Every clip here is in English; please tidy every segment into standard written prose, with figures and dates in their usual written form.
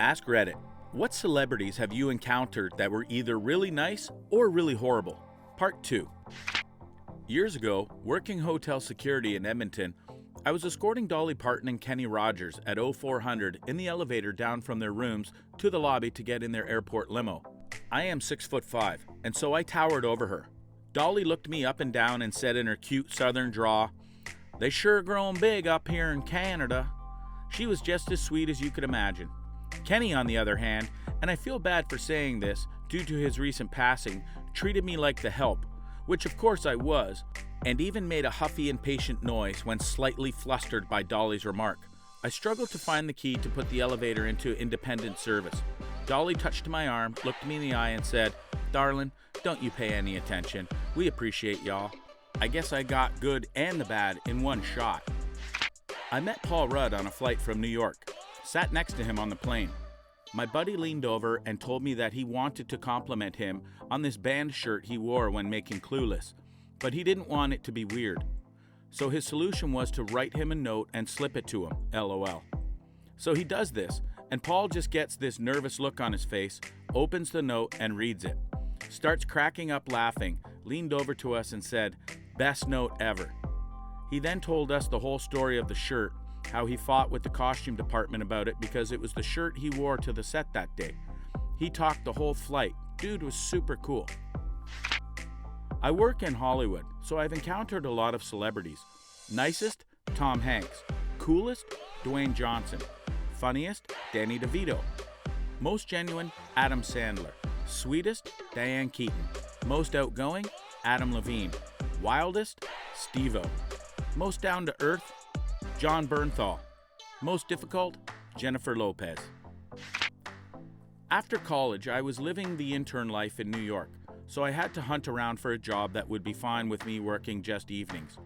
Ask Reddit, what celebrities have you encountered that were either really nice or really horrible? Part 2. Years ago, working hotel security in Edmonton, I was escorting Dolly Parton and Kenny Rogers at 0400 in the elevator down from their rooms to the lobby to get in their airport limo. I am 6'5", and so I towered over her. Dolly looked me up and down and said in her cute southern drawl, "They sure grown big up here in Canada." She was just as sweet as you could imagine. Kenny, on the other hand, and I feel bad for saying this due to his recent passing, treated me like the help, which of course I was, and even made a huffy impatient noise when slightly flustered by Dolly's remark. I struggled to find the key to put the elevator into independent service. Dolly touched my arm, looked me in the eye and said, "Darlin', don't you pay any attention. We appreciate y'all." I guess I got good and the bad in one shot. I met Paul Rudd on a flight from New York. Sat next to him on the plane. My buddy leaned over and told me that he wanted to compliment him on this band shirt he wore when making Clueless, but he didn't want it to be weird. So his solution was to write him a note and slip it to him, LOL. So he does this, and Paul just gets this nervous look on his face, opens the note and reads it. Starts cracking up laughing, leaned over to us and said, "Best note ever." He then told us the whole story of the shirt, how he fought with the costume department about it because it was the shirt he wore to the set that day. He talked the whole flight. Dude was super cool. I work in Hollywood, so I've encountered a lot of celebrities. Nicest? Tom Hanks. Coolest? Dwayne Johnson. Funniest? Danny DeVito. Most genuine? Adam Sandler. Sweetest? Diane Keaton. Most outgoing? Adam Levine. Wildest? Steve-O. Most down to earth? John Bernthal. Most difficult? Jennifer Lopez. After college, I was living the intern life in New York, so I had to hunt around for a job that would be fine with me working just evenings.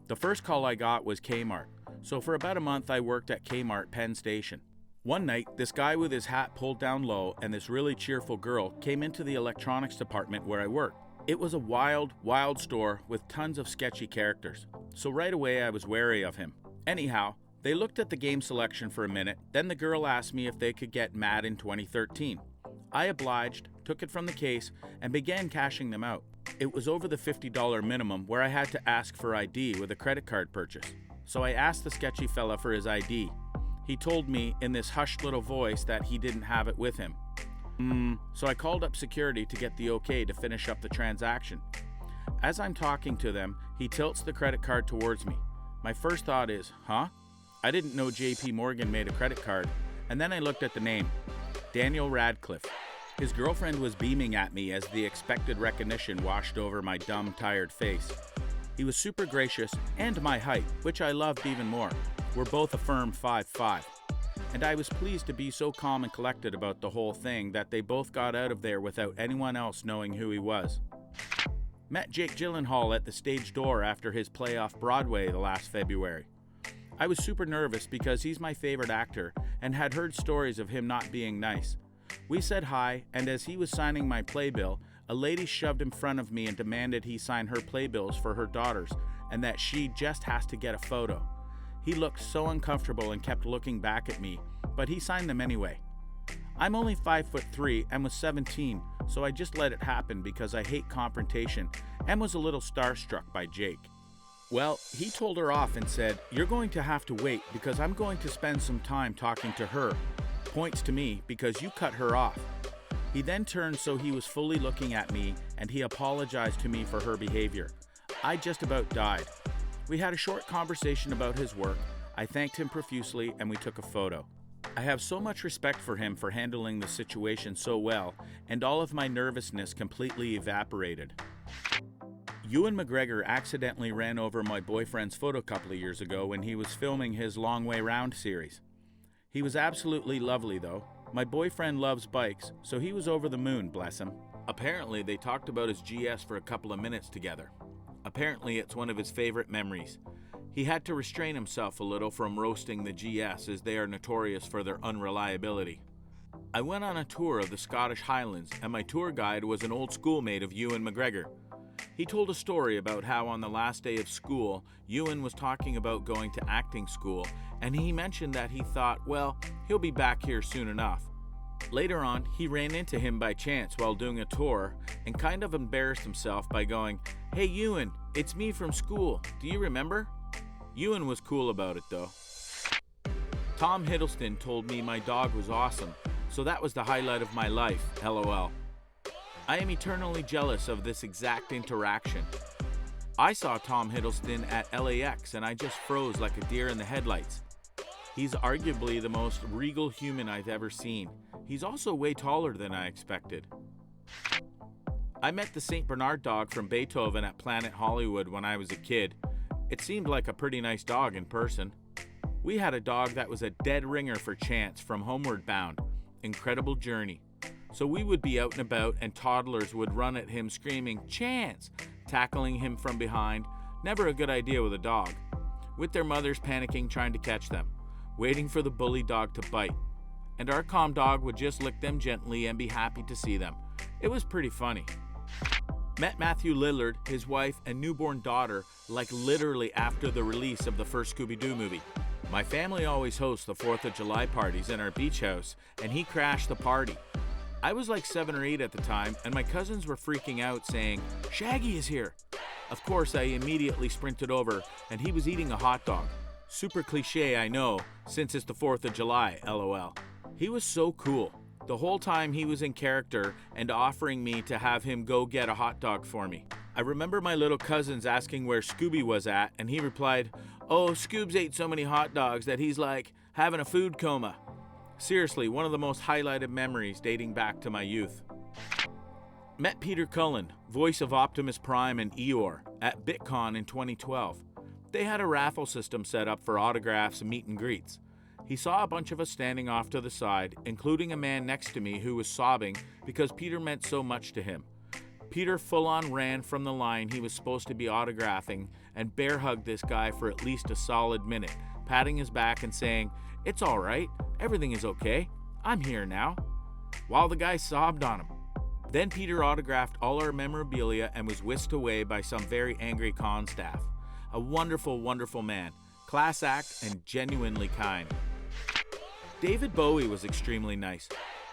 The first call I got was Kmart, so for about a month I worked at Kmart Penn Station. One night, this guy with his hat pulled down low and this really cheerful girl came into the electronics department where I worked. It was a wild, wild store with tons of sketchy characters, so right away I was wary of him. Anyhow, they looked at the game selection for a minute, then the girl asked me if they could get Madden 2013. I obliged, took it from the case, and began cashing them out. It was over the $50 minimum where I had to ask for ID with a credit card purchase. So I asked the sketchy fella for his ID. He told me in this hushed little voice that he didn't have it with him. So I called up security to get the okay to finish up the transaction. As I'm talking to them, he tilts the credit card towards me. My first thought is, huh? I didn't know JP Morgan made a credit card, and then I looked at the name, Daniel Radcliffe. His girlfriend was beaming at me as the expected recognition washed over my dumb, tired face. He was super gracious, and my height, which I loved even more. We're both a firm 5'5", and I was pleased to be so calm and collected about the whole thing that they both got out of there without anyone else knowing who he was. Met Jake Gyllenhaal at the stage door after his play off Broadway last February. I was super nervous because he's my favorite actor and had heard stories of him not being nice. We said hi, and as he was signing my playbill, a lady shoved in front of me and demanded he sign her playbills for her daughters and that she just has to get a photo. He looked so uncomfortable and kept looking back at me, but he signed them anyway. I'm only 5'3" and was 17, so I just let it happen because I hate confrontation and was a little starstruck by Jake. Well, he told her off and said, "You're going to have to wait because I'm going to spend some time talking to her." Points to me because you cut her off. He then turned so he was fully looking at me and he apologized to me for her behavior. I just about died. We had a short conversation about his work. I thanked him profusely and we took a photo. I have so much respect for him for handling the situation so well, and all of my nervousness completely evaporated. Ewan McGregor accidentally ran over my boyfriend's foot a couple of years ago when he was filming his Long Way Round series. He was absolutely lovely though. My boyfriend loves bikes, so he was over the moon, bless him. Apparently they talked about his GS for a couple of minutes together. Apparently it's one of his favorite memories. He had to restrain himself a little from roasting the GS as they are notorious for their unreliability. I went on a tour of the Scottish Highlands and my tour guide was an old schoolmate of Ewan McGregor. He told a story about how on the last day of school, Ewan was talking about going to acting school, and he mentioned that he thought, well, he'll be back here soon enough. Later on, he ran into him by chance while doing a tour and kind of embarrassed himself by going, "Hey Ewan, it's me from school. Do you remember?" Ewan was cool about it though. Tom Hiddleston told me my dog was awesome, so that was the highlight of my life, LOL. I am eternally jealous of this exact interaction. I saw Tom Hiddleston at LAX and I just froze like a deer in the headlights. He's arguably the most regal human I've ever seen. He's also way taller than I expected. I met the St. Bernard dog from Beethoven at Planet Hollywood when I was a kid. It seemed like a pretty nice dog in person. We had a dog that was a dead ringer for Chance from Homeward Bound, Incredible Journey. So we would be out and about and toddlers would run at him screaming, "Chance!" tackling him from behind. Never a good idea with a dog. With their mothers panicking trying to catch them, waiting for the bully dog to bite. And our calm dog would just lick them gently and be happy to see them. It was pretty funny. Met Matthew Lillard, his wife, and newborn daughter like literally after the release of the first Scooby-Doo movie. My family always hosts the 4th of July parties in our beach house, and he crashed the party. I was like 7 or 8 at the time, and my cousins were freaking out saying, "Shaggy is here." Of course, I immediately sprinted over, and he was eating a hot dog. Super cliche, I know, since it's the 4th of July, LOL. He was so cool. The whole time he was in character and offering me to have him go get a hot dog for me. I remember my little cousins asking where Scooby was at, and he replied, "Oh, Scoobs ate so many hot dogs that he's like having a food coma." Seriously, one of the most highlighted memories dating back to my youth. Met Peter Cullen, voice of Optimus Prime and Eeyore, at BitCon in 2012. They had a raffle system set up for autographs and meet and greets. He saw a bunch of us standing off to the side, including a man next to me who was sobbing because Peter meant so much to him. Peter full-on ran from the line he was supposed to be autographing and bear-hugged this guy for at least a solid minute, patting his back and saying, "It's all right, everything is okay, I'm here now," while the guy sobbed on him. Then Peter autographed all our memorabilia and was whisked away by some very angry con staff. A wonderful, wonderful man, class act, and genuinely kind. David Bowie was extremely nice.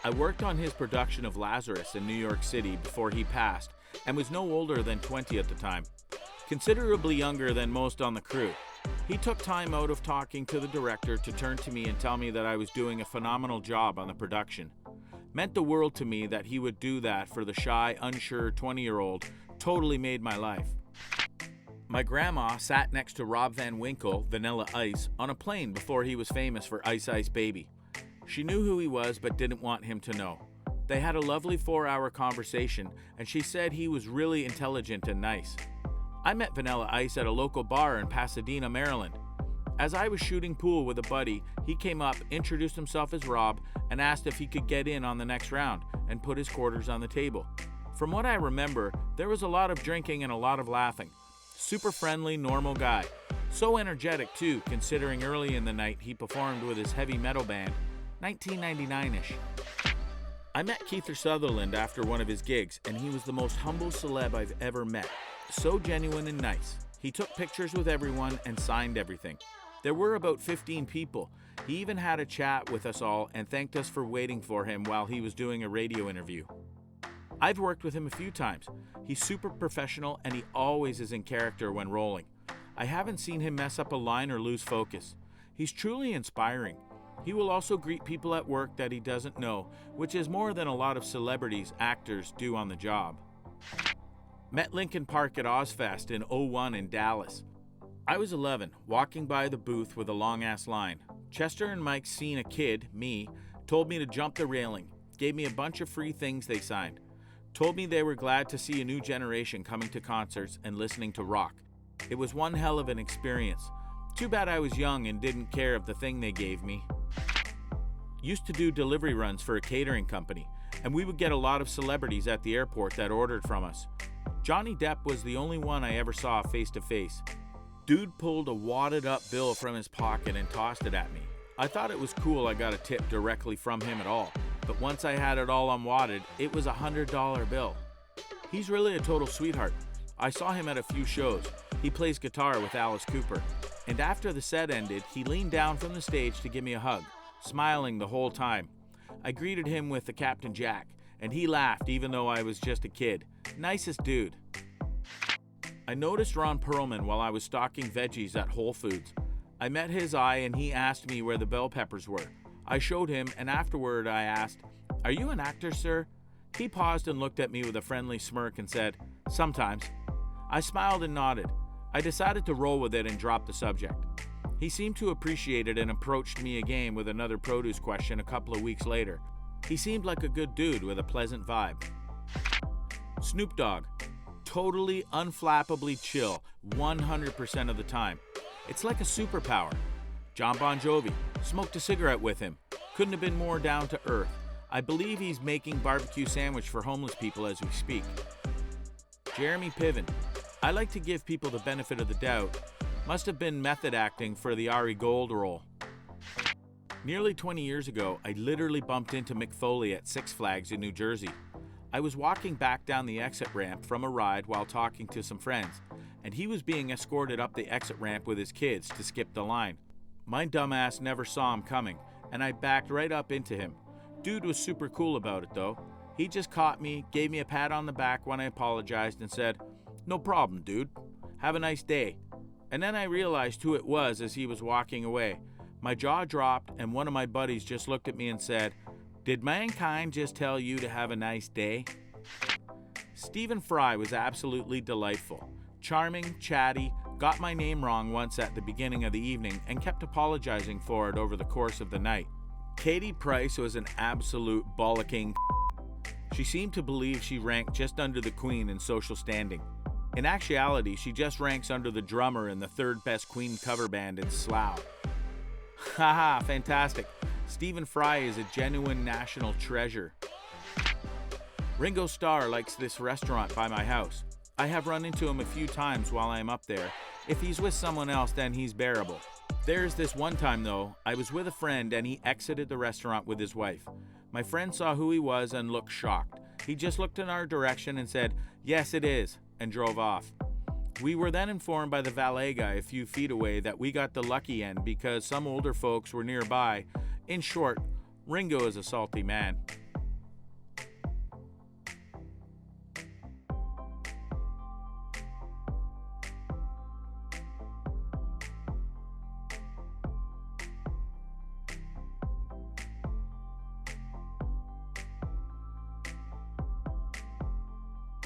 I worked on his production of Lazarus in New York City before he passed, and was no older than 20 at the time, considerably younger than most on the crew. He took time out of talking to the director to turn to me and tell me that I was doing a phenomenal job on the production. Meant the world to me that he would do that for the shy, unsure 20-year-old. Totally made my life. My grandma sat next to Rob Van Winkle, Vanilla Ice, on a plane before he was famous for Ice Ice Baby. She knew who he was but didn't want him to know. They had a lovely 4-hour conversation, and she said he was really intelligent and nice. I met Vanilla Ice at a local bar in Pasadena, Maryland. As I was shooting pool with a buddy, he came up, introduced himself as Rob, and asked if he could get in on the next round, and put his quarters on the table. From what I remember, there was a lot of drinking and a lot of laughing. Super friendly, normal guy. So energetic too, considering early in the night he performed with his heavy metal band, 1999-ish. I met Kiefer Sutherland after one of his gigs, and he was the most humble celeb I've ever met. So genuine and nice. He took pictures with everyone and signed everything. There were about 15 people. He even had a chat with us all and thanked us for waiting for him while he was doing a radio interview. I've worked with him a few times. He's super professional and he always is in character when rolling. I haven't seen him mess up a line or lose focus. He's truly inspiring. He will also greet people at work that he doesn't know, which is more than a lot of celebrities, actors do on the job. Met Linkin Park at Ozfest in 01 in Dallas. I was 11, walking by the booth with a long-ass line. Chester and Mike seen a kid, me, told me to jump the railing, gave me a bunch of free things they signed, told me they were glad to see a new generation coming to concerts and listening to rock. It was one hell of an experience. Too bad I was young and didn't care of the thing they gave me. Used to do delivery runs for a catering company, and we would get a lot of celebrities at the airport that ordered from us. Johnny Depp was the only one I ever saw face to face. Dude pulled a wadded up bill from his pocket and tossed it at me. I thought it was cool I got a tip directly from him at all, but once I had it all unwadded, it was a $100 bill. He's really a total sweetheart. I saw him at a few shows. He plays guitar with Alice Cooper. And after the set ended, he leaned down from the stage to give me a hug, smiling the whole time. I greeted him with the Captain Jack, and he laughed even though I was just a kid. Nicest dude. I noticed Ron Perlman while I was stocking veggies at Whole Foods. I met his eye and he asked me where the bell peppers were. I showed him, and afterward I asked, "Are you an actor, sir?" He paused and looked at me with a friendly smirk and said, "Sometimes." I smiled and nodded. I decided to roll with it and drop the subject. He seemed to appreciate it and approached me again with another produce question a couple of weeks later. He seemed like a good dude with a pleasant vibe. Snoop Dogg. Totally unflappably chill 100% of the time. It's like a superpower. John Bon Jovi. Smoked a cigarette with him. Couldn't have been more down to earth. I believe he's making barbecue sandwich for homeless people as we speak. Jeremy Piven. I like to give people the benefit of the doubt. Must have been method acting for the Ari Gold role. Nearly 20 years ago, I literally bumped into Mick Foley at Six Flags in New Jersey. I was walking back down the exit ramp from a ride while talking to some friends, and he was being escorted up the exit ramp with his kids to skip the line. My dumbass never saw him coming, and I backed right up into him. Dude was super cool about it though. He just caught me, gave me a pat on the back when I apologized, and said, "No problem, dude. Have a nice day." And then I realized who it was as he was walking away. My jaw dropped, and one of my buddies just looked at me and said, "Did mankind just tell you to have a nice day?" Stephen Fry was absolutely delightful. Charming, chatty, got my name wrong once at the beginning of the evening and kept apologizing for it over the course of the night. Katie Price was an absolute bollocking. She seemed to believe she ranked just under the Queen in social standing. In actuality, she just ranks under the drummer in the third best Queen cover band in Slough. Haha, fantastic. Stephen Fry is a genuine national treasure. Ringo Starr likes this restaurant by my house. I have run into him a few times while I am up there. If he's with someone else, then he's bearable. There's this one time though, I was with a friend and he exited the restaurant with his wife. My friend saw who he was and looked shocked. He just looked in our direction and said, "Yes, it is," and drove off. We were then informed by the valet guy a few feet away that we got the lucky end because some older folks were nearby. In short, Ringo is a salty man.